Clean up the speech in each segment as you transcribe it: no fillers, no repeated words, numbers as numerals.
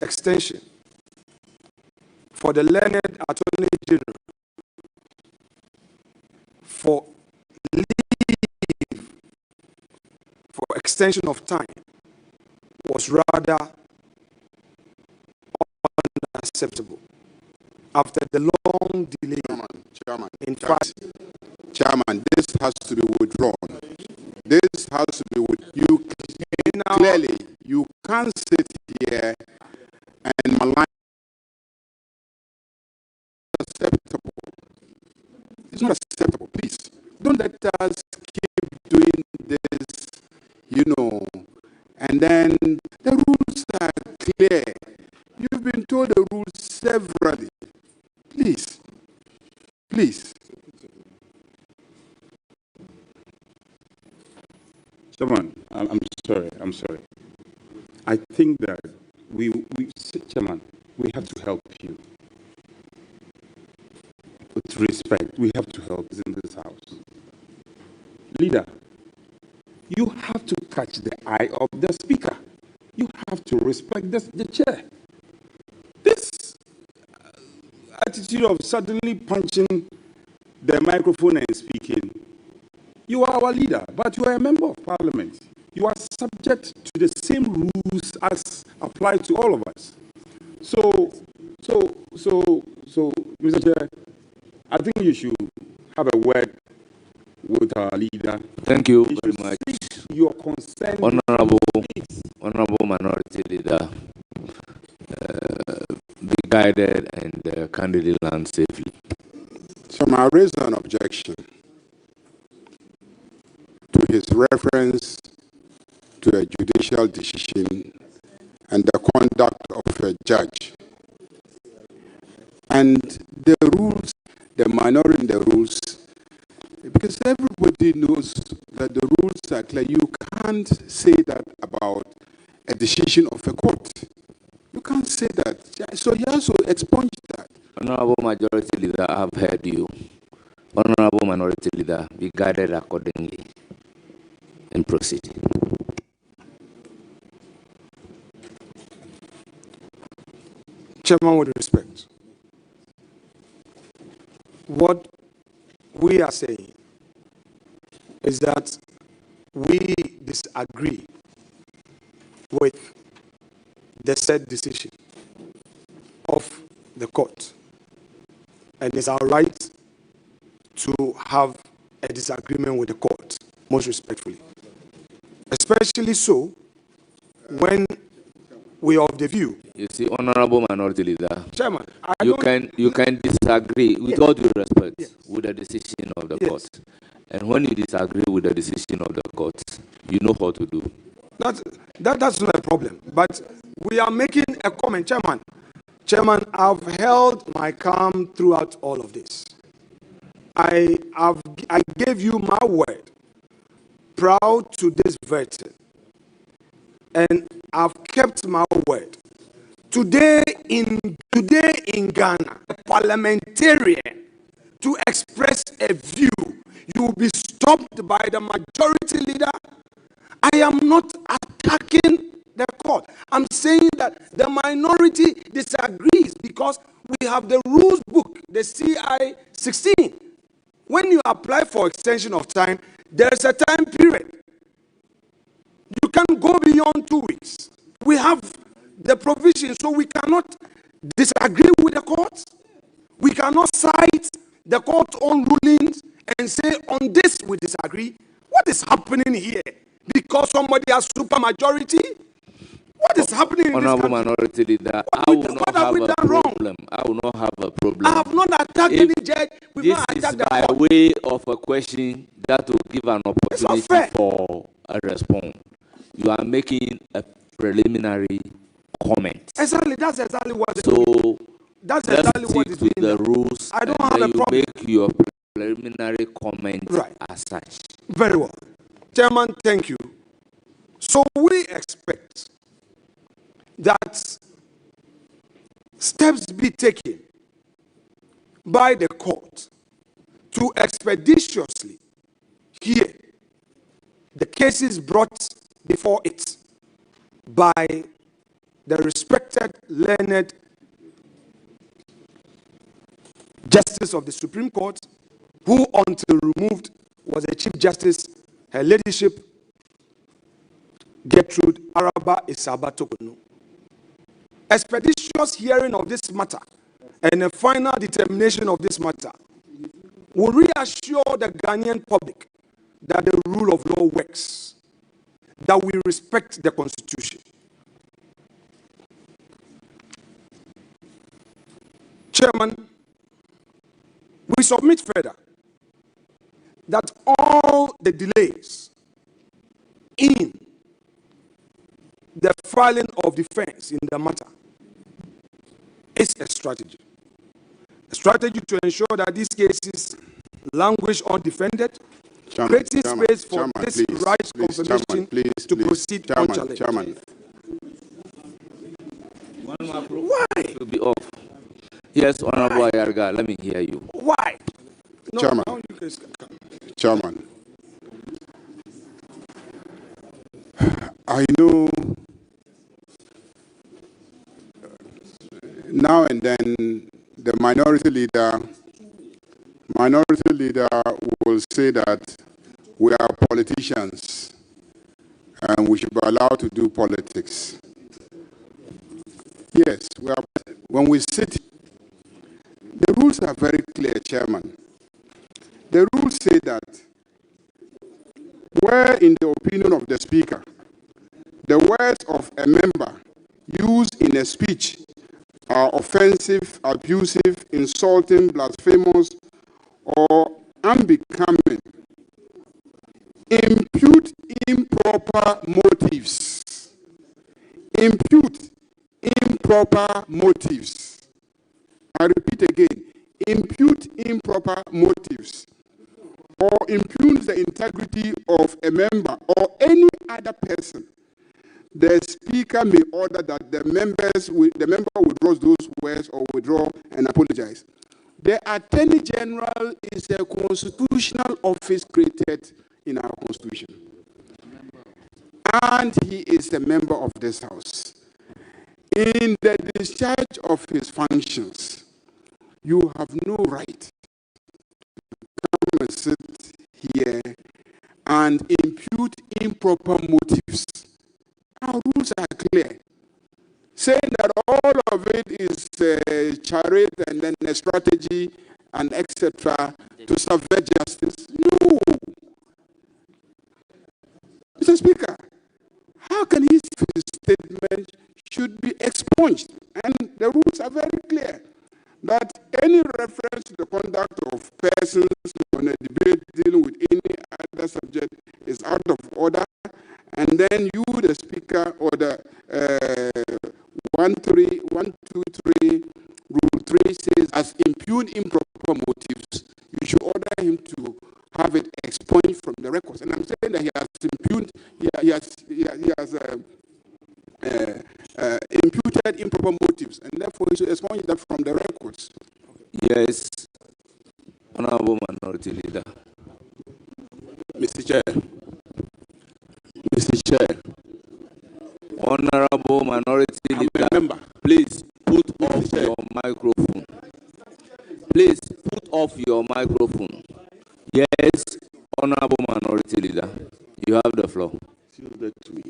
extension for the learned Attorney General for leave for extension of time was rather unacceptable after the long delay. Chairman, this has to be withdrawn. This has to be you. Clearly, you can't sit here and malign. Acceptable. It's not acceptable. Please don't let us keep doing this. And then the rules are clear. You've been told the rules severally. Please. Chairman, I'm sorry. I think that Chairman, we have to help you. With respect, we have to help in this house. Leader, you have to catch the eye of the speaker. You have to respect the chair. This attitude of suddenly punching the microphone and speaking, you are our leader, but you are a member of parliament. You are subject to the same rules as apply to all of us. So, Mr. Chair, I think you should have a word with our leader. Thank you very much. Your concern, Honorable Minority Leader, be guided and candidly land safely. So I raise an objection to his reference to a judicial decision and the conduct of a judge. And the rules, the minority in the rules, because everybody knows that the rules are clear. You can't say that about a decision of a court. You can't say that. So he has to expunge that. Honorable Majority Leader, I have heard you. Honorable Minority Leader, be guided accordingly and proceed. Chairman, with respect, what we are saying is that we disagree with the said decision of the court, and it's our right to have a disagreement with the court, most respectfully. Especially so when we are of the view. You see, Honorable Minority Leader, Chairman, you can disagree with all due respect with the decision of the court. And when you disagree with the decision of the court, you know what to do. That's not a problem. But we are making a comment, Chairman. Chairman, I've held my calm throughout all of this. I gave you my word, proud to this verdict, and I've kept my word. Today in Ghana, a parliamentarian to express a view, you will be stopped by the majority leader. I am not attacking the court. I'm saying that the minority disagrees because we have the rules book, the CI 16. When you apply for extension of time, there's a time period. You can't go beyond 2 weeks. We have the provision, so we cannot disagree with the court. We cannot cite the court's own rulings and say, on this we disagree. What is happening here? Because somebody has supermajority? What is happening in Honorable this country? Minority Leader, I will not have a problem. I will not have a problem. I have not attacked any judge. This is by way of a question that will give an opportunity for a response. You are making a preliminary comment. Exactly, that's exactly what it so that's exactly what it is. The rules. I don't have a problem. Make your preliminary comment as such. Very well. Chairman, thank you. So we expect that steps be taken by the court to expeditiously hear the cases brought before it by the respected, learned Justice of the Supreme Court, who until removed was a Chief Justice, Her Ladyship Gertrude Araba Isaba Torkonoo. Expeditious hearing of this matter and a final determination of this matter will reassure the Ghanaian public that the rule of law works, that we respect the Constitution. Chairman, we submit further that all the delays in the filing of defense in the matter is a strategy to ensure that these cases languish undefended, creating space for this right confirmation to proceed unchallenged. Chairman. Why? To be off. Yes, Honorable Ayarga, let me hear you. Why? No, Chairman. now you can come. Chairman, I know now and then the minority leader will say that we are politicians and we should be allowed to do politics. Yes, we are. When we sit, the rules are very clear, Chairman. The rules say that where, in the opinion of the Speaker, the words of a member used in a speech are offensive, abusive, insulting, blasphemous, or unbecoming, impute improper motives. Impute improper motives. I repeat again, impute improper motives, or impugns the integrity of a member or any other person, the Speaker may order that the member withdraws those words or withdraw and apologize. The Attorney General is a constitutional office created in our Constitution, and he is a member of this House. In the discharge of his functions, you have no right to come and sit here and impute improper motives. Our rules are clear, saying that all of it is a charade and then a strategy and etc. to subvert justice. No. Mr. Speaker, how can his statement should be expunged? And the rules are very clear that any reference to the conduct of persons on a debate dealing with any other subject is out of order, and then you, the Speaker, or the 123 Rule 3 says, as impugn improper motives, you should order him to have it expunged from the records. And I'm saying that he has impugned, he has imputed improper motives, and therefore he should expunge that from the records. Yes, Honorable Minority Leader. Mr. Chair, Honorable Minority Leader, please put off your microphone. Please put off your microphone. Yes, Honorable Minority Leader, you have the floor. Seal that to me.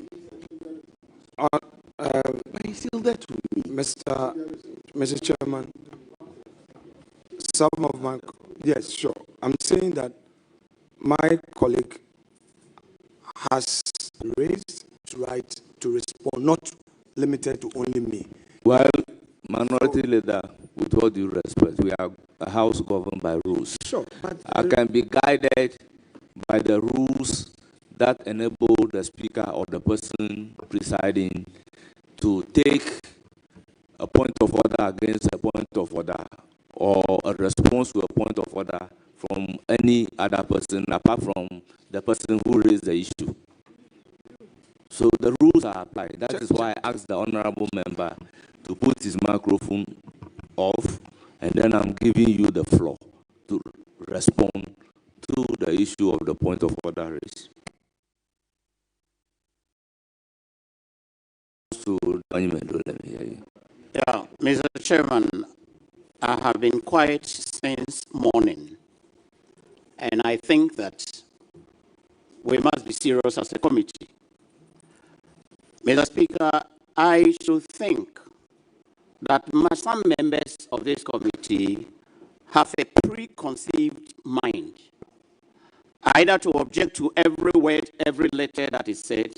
Seal that to me. Mr. Chairman, some of my, yes, sure. I'm saying that my colleague has raised the right to respond, not limited to only me. Well, Minority Leader, with all due respect, we are a house governed by rules. Sure, but I can be guided by the rules that enable the Speaker or the person presiding to take a point of order against a point of order, or a response to a point of order from any other person apart from the person who raised the issue. So the rules are applied. That is why I asked the honorable member to put his microphone off, and then I'm giving you the floor to respond to the issue of the point of order raised. to the monument. Let me hear you. Yeah, Mr. Chairman, I have been quiet since morning, and I think that we must be serious as a committee. Mr. Speaker, I should think that some members of this committee have a preconceived mind, either to object to every word, every letter that is said,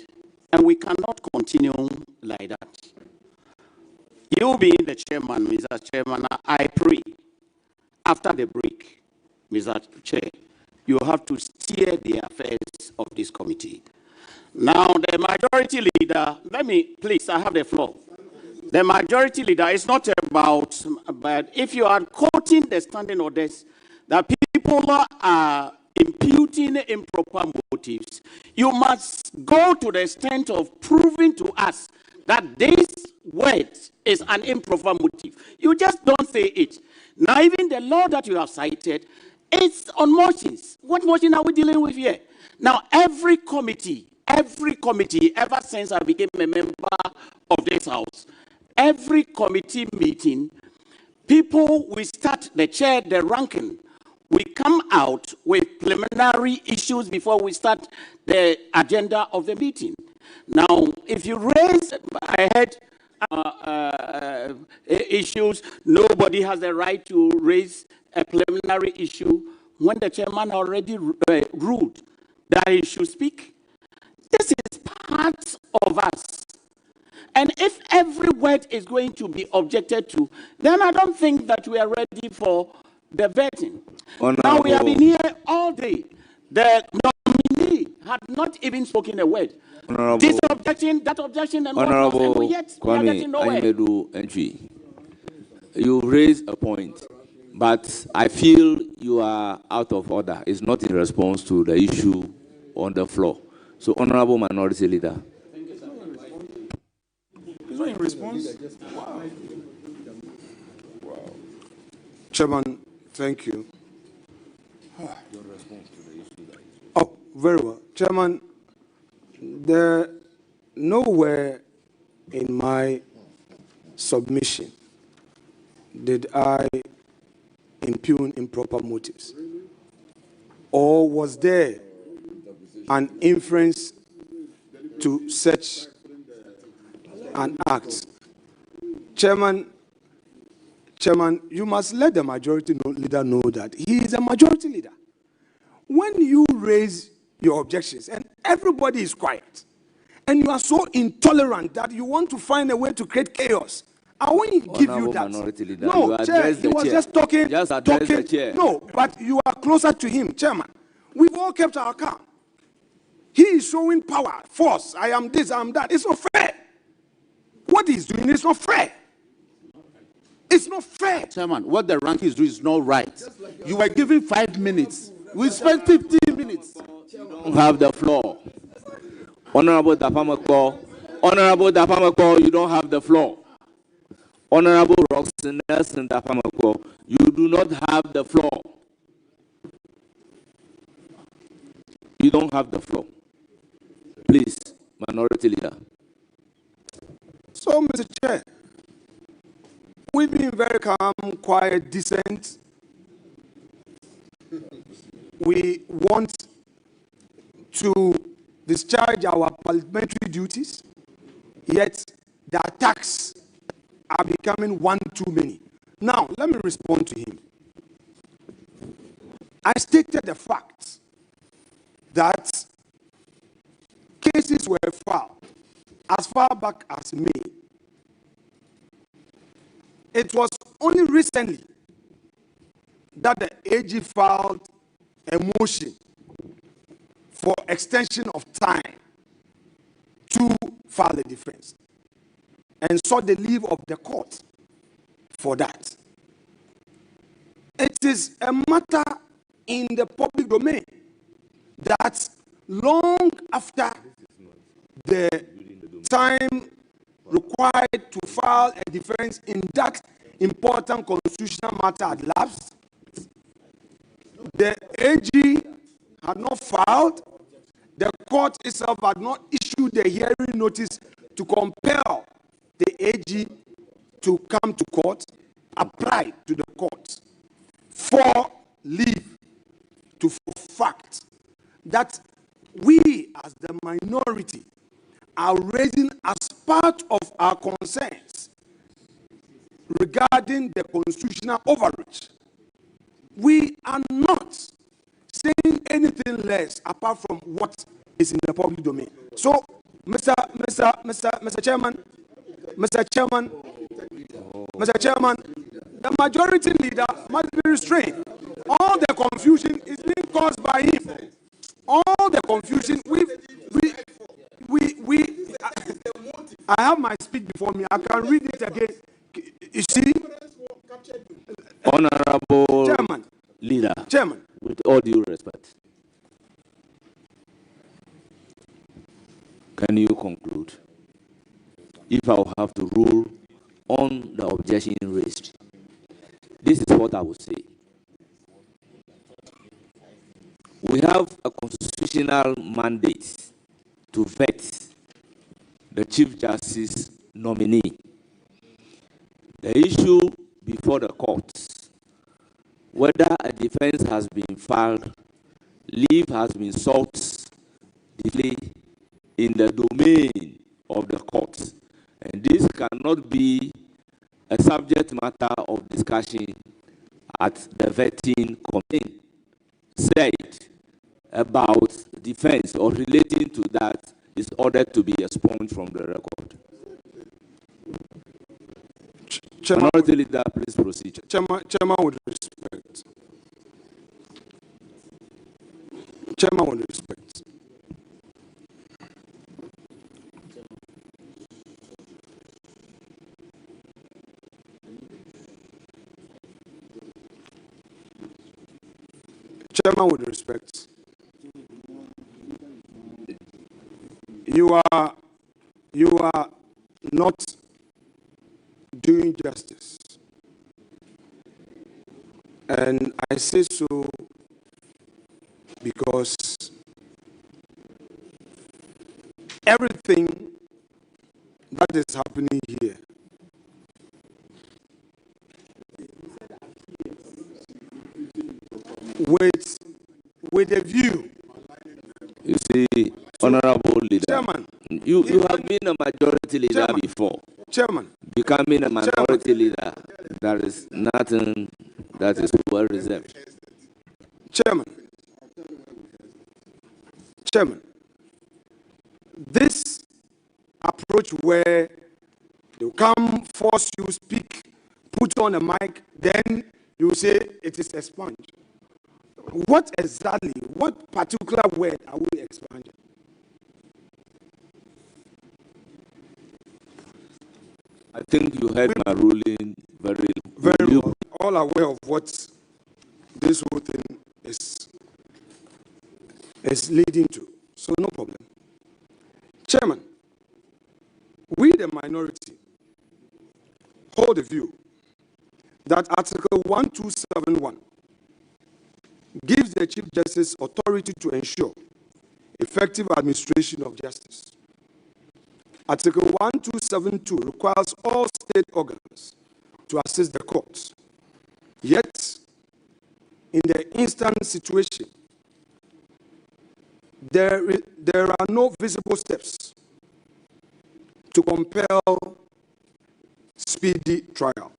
and we cannot continue like that. You being the chairman, Mr. Chairman, I pray, after the break, Mr. Chair, you have to steer the affairs of this committee. Now, the majority leader, please, I have the floor. The majority leader is not about, but if you are quoting the standing orders, that people are imputing improper motives, you must go to the extent of proving to us that this word is an improper motive. You just don't say it. Now, even the law that you have cited, it's on motions. What motion are we dealing with here? Now, every committee, ever since I became a member of this house, every committee meeting, people, we start, the chair, the ranking, we come out with preliminary issues before we start the agenda of the meeting. Now, if you raise, I had issues, nobody has the right to raise a preliminary issue when the chairman already ruled that he should speak. This is part of us. And if every word is going to be objected to, then I don't think that we are ready for the vetting. Now, we have been here all day. The nominee had not even spoken a word. This objection, that objection, and Honorable yet we are getting nowhere. You raise a point, but I feel you are out of order. It's not in response to the issue on the floor. So, Honorable Minority Leader. It's not in response. Wow. Wow. Chairman, thank you. Oh, very well. Chairman, nowhere in my submission did I impugn improper motives. Or was there an inference to such an act? Chairman, you must let the majority leader know that he is a majority leader. When you raise your objections and everybody is quiet, and you are so intolerant that you want to find a way to create chaos, I won't give you that. Leader, no, Chair, he was just talking. The chair. No, but you are closer to him, Chairman. We've all kept our calm. He is showing power, force. I am this, I am that. It's not fair. What he's doing is not fair. It's not fair. Chairman, what the rank is doing is not right. You were given 5 minutes. We spent 15 minutes. You don't have the floor. Honorable Dapamako, you don't have the floor. Honorable Roxanne Nelson Dapamako, you do not have the floor. You don't have the floor. Please, Minority Leader. So, Mr. Chair, we've been very calm, quiet, decent. We want to discharge our parliamentary duties, yet the attacks are becoming one too many. Now, let me respond to him. I stated the fact that cases were filed as far back as May. It was only recently that the AG filed a motion for extension of time to file a defense and sought the leave of the court for that. It is a matter in the public domain that long after the time required to file a defense in that important constitutional matter had lapsed, the AG had not filed, the court itself had not issued the hearing notice to compel the AG to come to court, apply to the court for leave to fact that we as the minority are raising as part of our concerns regarding the constitutional overreach. We are not saying anything less apart from what is in the public domain. So, Mr. Chairman, the majority leader must be restrained. All the confusion is being caused by him. All the confusion, I have my speech before me. I can read it again. You see? Honorable Chairman. Leader. Chairman. With all due respect, can you conclude? If I will have to rule on the objection raised, this is what I would say. We have a constitutional mandate to vet the Chief Justice nominee. The issue before the courts, whether a defense has been filed, leave has been sought, delay in the domain of the courts. And this cannot be a subject matter of discussion at the vetting committee. Said about defense or relating to that is ordered to be expunged from the record. Minority Leader, please proceed. Chairman, with respect. Chairman, with respect. Chairman, with respect. You are not doing justice. And I say so because everything that is happening here with a view. You see, Honorable Leader, Chairman, you have been a majority leader Chairman, before. Chairman, becoming a minority Chairman, leader, there is nothing that is well reserved. Chairman, this approach where they come, force you, speak, put on a mic, then you say it is expunged. What exactly, what particular word are we expunging? I think you heard my ruling very well. All aware of what this whole thing is leading to. So no problem. Chairman, we the minority hold the view that Article 1271 gives the Chief Justice authority to ensure effective administration of justice. Article 1272 requires all state organs to assist the courts. Yet, in the instant situation, there are no visible steps to compel speedy trial.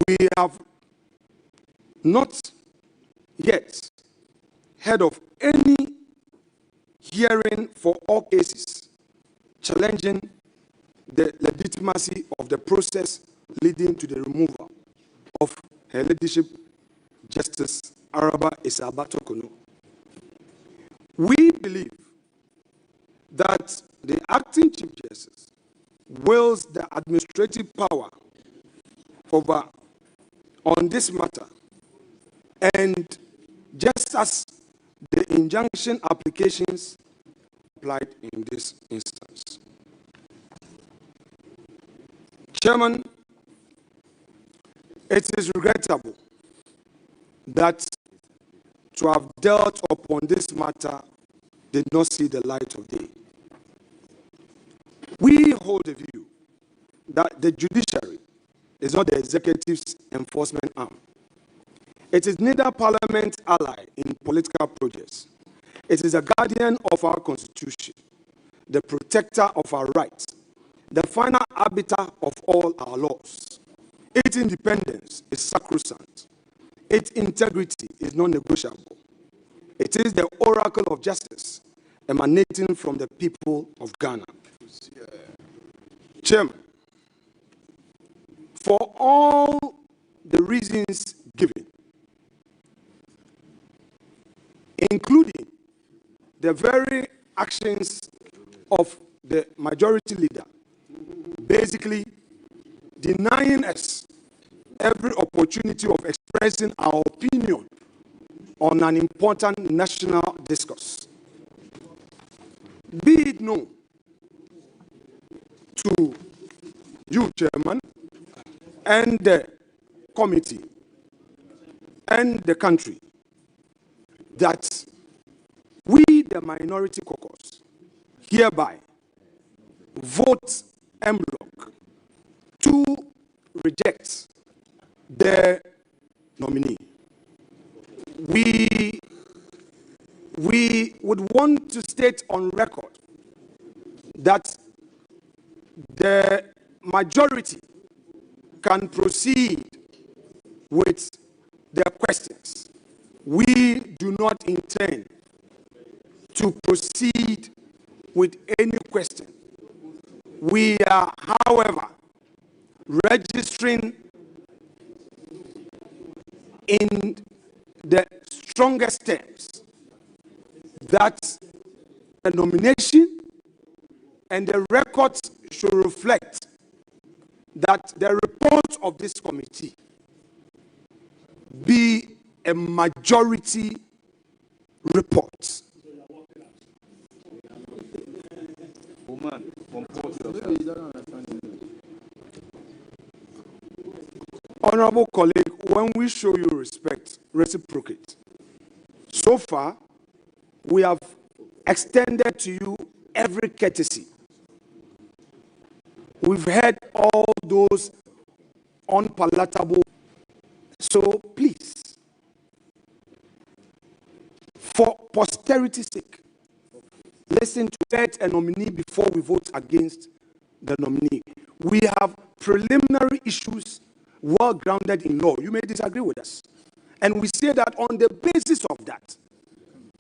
We have not yet heard of any hearing for all cases challenging the legitimacy of the process leading to the removal of Her Ladyship Justice Araba Isaba Torkonoo. We believe that the acting Chief Justice wields the administrative power over on this matter, and just as the injunction applications applied in this instance. Chairman, it is regrettable that to have dealt upon this matter did not see the light of day. We hold the view that the judiciary is not the executive's enforcement arm. It is neither Parliament's ally in political projects. It is a guardian of our Constitution, the protector of our rights, the final arbiter of all our laws. Its independence is sacrosanct. Its integrity is non-negotiable. It is the oracle of justice emanating from the people of Ghana. Chairman, for all the reasons given, including the very actions of the majority leader, basically denying us every opportunity of expressing our opinion on an important national discourse. Be it known to you, Chairman, and the committee, and the country, that we, the minority caucus, hereby vote en bloc to reject the nominee. We would want to state on record that the majority can proceed with their questions. We do not intend to proceed with any question. We are, however, registering in the strongest terms that the nomination and the records should reflect that the report of this committee be a majority report. Honorable colleague, when we show you respect, reciprocate. So far, we have extended to you every courtesy. We've heard all those unpalatable. So please, for posterity's sake, listen to that a nominee before we vote against the nominee. We have preliminary issues well grounded in law. You may disagree with us. And we say that on the basis of that,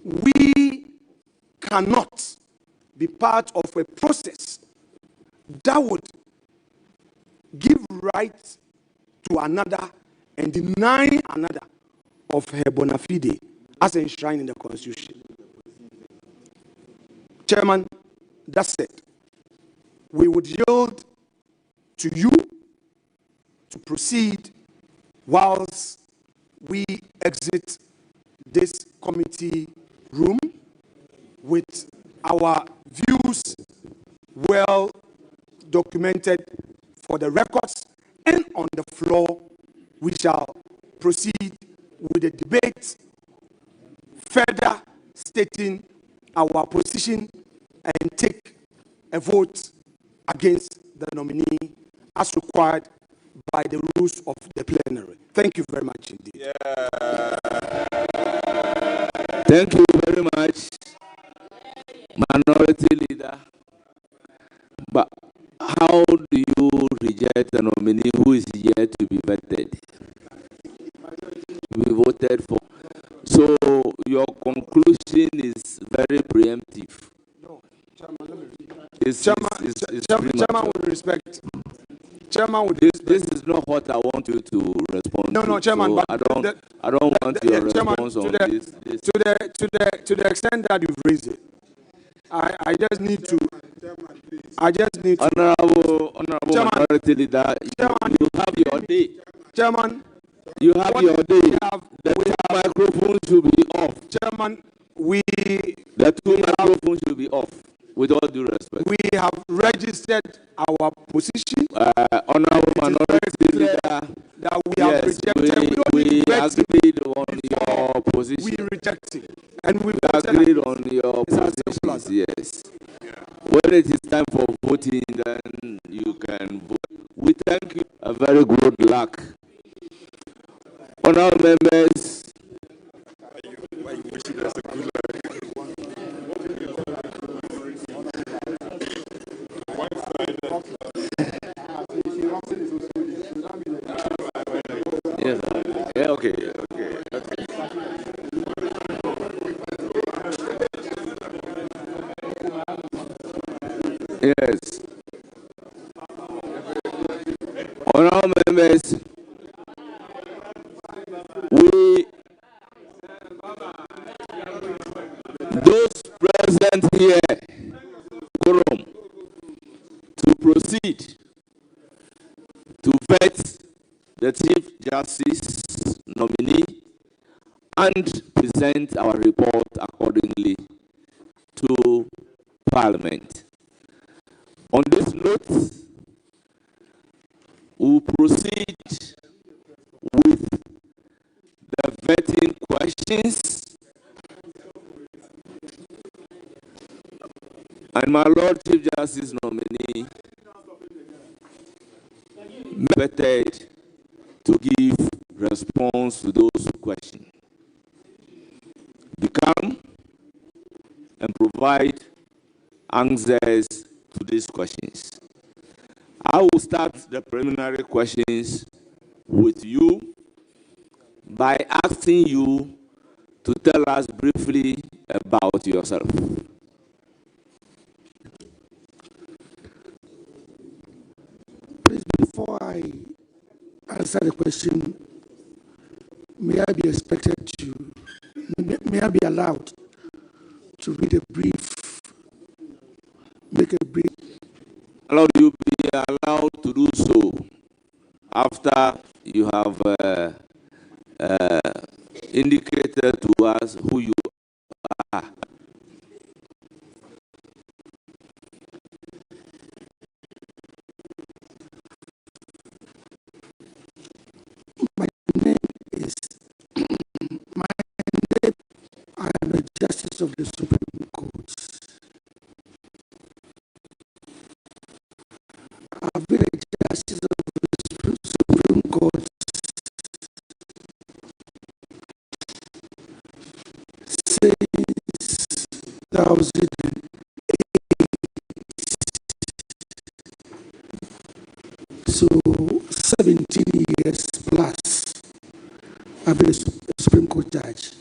we cannot be part of a process that would give right to another and deny another of her bona fide as enshrined in the Constitution. Chairman, that said, we would yield to you to proceed whilst we exit this committee room with our views well documented for the records, and on the floor we shall proceed with the debate, further stating our position and take a vote against the nominee as required by the rules of the plenary. Thank you very much indeed. Yeah. Thank you very much, Minority Leader. But how do you reject a nominee who is yet to be vetted? We voted for. So your conclusion is very preemptive. No, Chairman, let me read. Chairman, with respect. Chairman, with this is not what I want you to respond to. No, Chairman, so but I don't want your response on this. To the extent that you've raised it, I just need to. Honorable Chairman, Minority Leader, Chairman, you have your day. Chairman, you have your day. The microphone should be off. Chairman, the two microphones should be off. With all due respect, we have registered our position. Honorable Minority Leader, that we have rejected. We agreed on your position. We rejected, and we agreed on your position. Yes. When it is time for voting, then Thank you. A very good luck. Honorable members, yes, yeah, okay. Yes. Honorable members, we, those present here, quorum, to proceed to vet the Chief Justice nominee and present our report accordingly to Parliament. On this note, we'll proceed with the vetting questions. And my Lord Chief Justice nominee vetted to give response to those questions. Become and provide answers to these questions. I will start the preliminary questions with you by asking you to tell us briefly about yourself. Please, before I answer the question, may I be expected to, may I be allowed to read a brief, make a brief. Allowed you be allowed to do so after you have indicated to us who you are. My name is, my name, I am a Justice of the Supreme Court. I've been a Justice of the Supreme Court since 2008. So 17 years plus I've been a Supreme Court judge.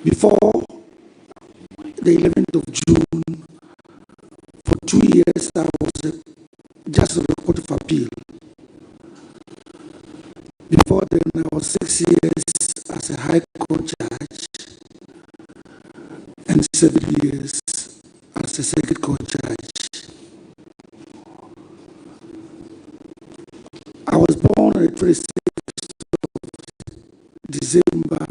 Before the 11th of June, for 2 years I was a Justice of the Court of Appeal. Before then I was 6 years as a High Court judge and 7 years as a Circuit Court judge. I was born on the 26th of December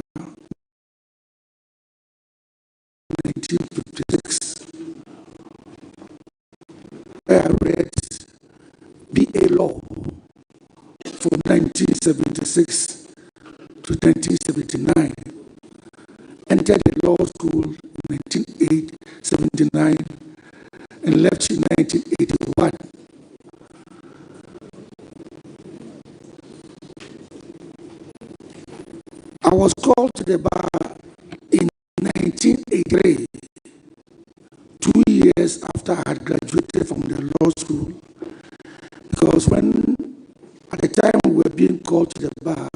1956. I read BA Law from 1976 to 1979. Entered the law school in 1979 and left in 1981. I was called to the bar in 1983, 2 years after I had graduated from the law school, because when, at the time we were being called to the bar,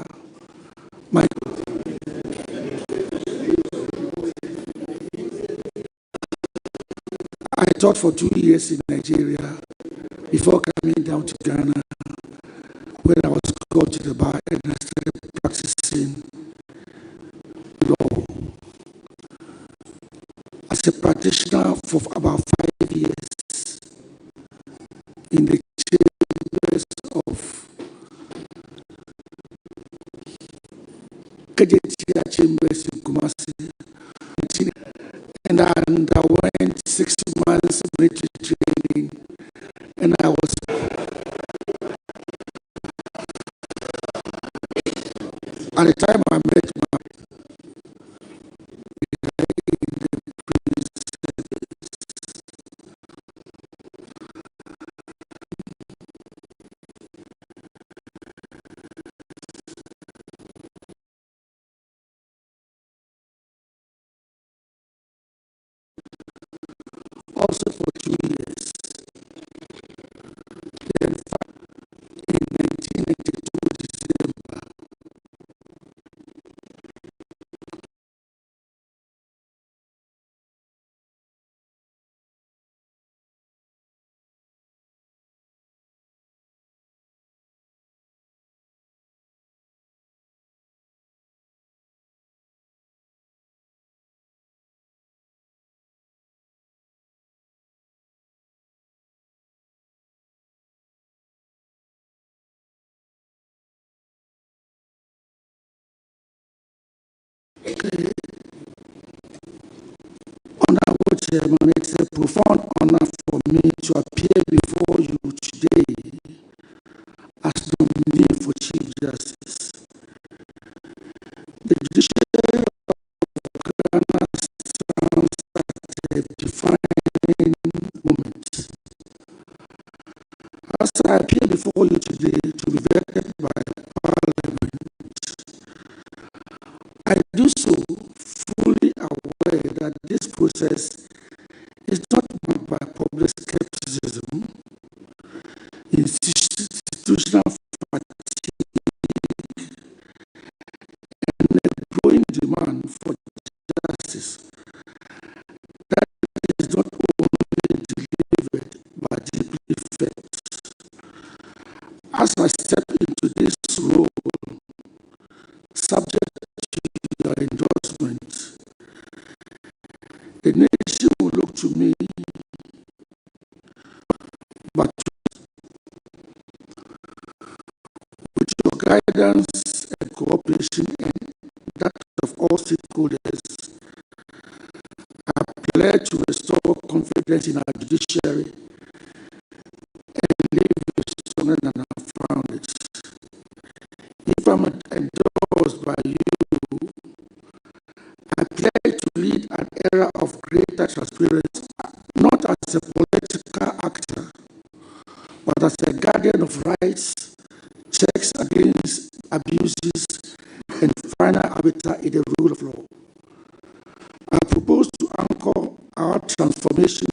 I taught for 2 years in Nigeria before coming down to Ghana, where I was called to the bar and I started practicing law as a practitioner for about 5 years in the chambers of Kejetia Chambers in Kumasi, and I underwent 6 months military training, and I was at the time I met my 92 December. Honorable Chairman, it's a profound honor for me to appear before you today as nominee for Chief Justice. The judiciary of Ghana stands at a defining moment. As I appear before you today to be vetted by Parliament, I do so fully aware that this process is not marked by public skepticism, institutional fatigue, and a growing demand for justice that is not only delivered but deeply felt. As I step into this role, subject to your endorsement, the nation will look to me, but with your guidance and cooperation and that of all stakeholders, I pledge to restore confidence in our judiciary and leave it stronger than I found it. If I'm endorsed by you, I pledge to lead an era of greater transparency, not as a political actor, but as a guardian of rights, checks against abuses, and final arbiter in the rule of law. I propose to anchor our transformation